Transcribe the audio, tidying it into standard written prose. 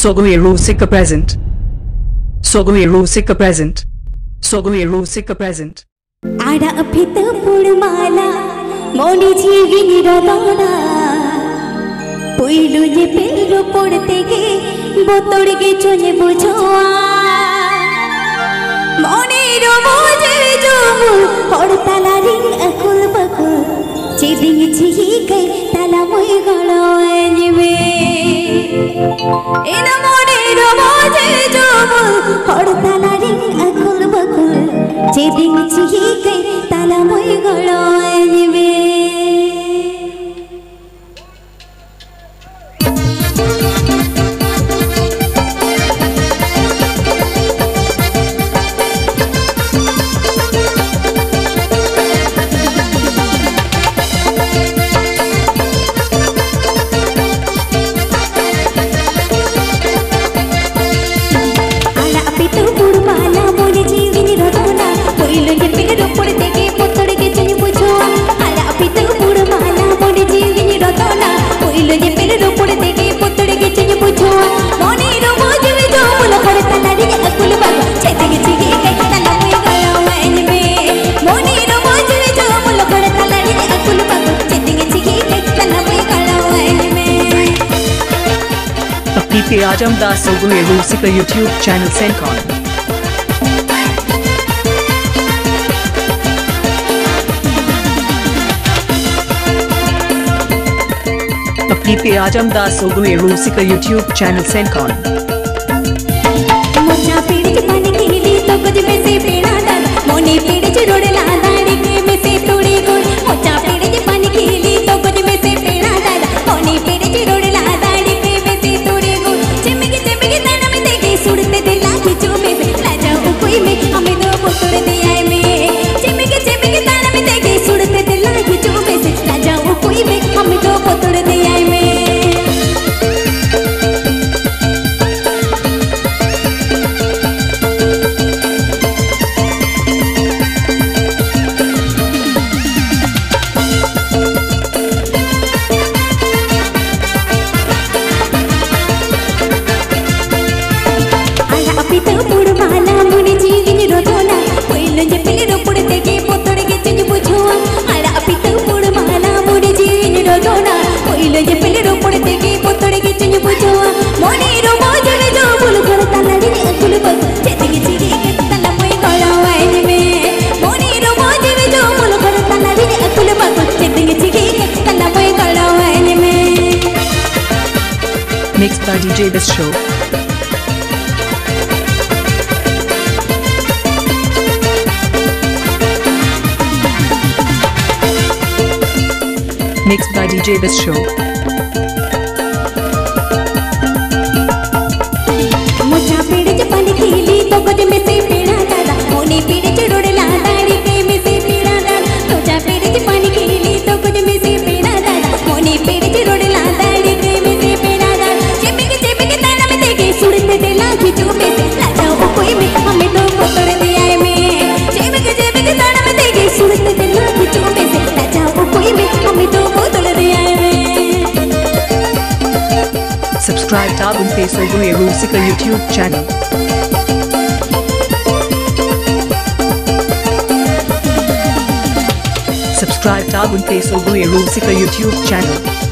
Sogai Rusika present. Sogai Rusika present. Sogai Rusika present. Ada apita purmala moni jeevi niradana poilu je pelro podte ge botod ge chone bujoa moni ro moje jomu hodtala ring akul bakul cheding chihi kai tala moi galo anime ina moni ro moje jomu hodtala ring akul bakul cheding chihi kai tala moi galo anime Ajamdas Sogai Rusika YouTube channel Sencon. अपनी पे आजमदास सोगुए Rusika YouTube channel Sencon. Mocha पेड़ च पानी कीली तो कुछ में से पेड़ा डाल मोने पेड़ च रोड़ला दाड़ी के में से तोड़ी गोल मोचा पेड़ च पानी कीली तो कुछ में से पेड़ा डाल मोने पेड़ च रोड़ला दाड़ी के में से तोड़ी गोल चिमकी चिमकी ताना में देखे सुड़ते दिल लागी जो में से लाजा कोई में हमें दो बोतल दिया है में चिमकी चिमकी ताना में देखे सुड़ते दिल लागी जो में से लाजा कोई में हमें दो बोतल दिया है में Mixed by DJ This Show. Mixed by DJ This Show. Mocha पेड़ च पानी कीली तो कुछ में से पेड़ा डाला मोने पेड़ च रोड़ला दाड़ी के में से पेड़ा डाला मोचा पेड़ च पानी कीली तो कुछ में से पेड़ा डाला मोने पेड़ च रोड़ला दाड़ी के में से पेड़ा डाला चिमकी चिमकी ताना में देखे सुड़ते दिल लागी जो में से लाजा कोई में हमें दो बोतल दिया है में चिमकी चिमकी ताना में देखे सुड़ते दिल लागी जो में से लाजा कोई में हमें दो बोतल दिया है में Subscribe Dabung Sogai Rusika YouTube channel. Subscribe Dabung Sogai Rusika YouTube channel.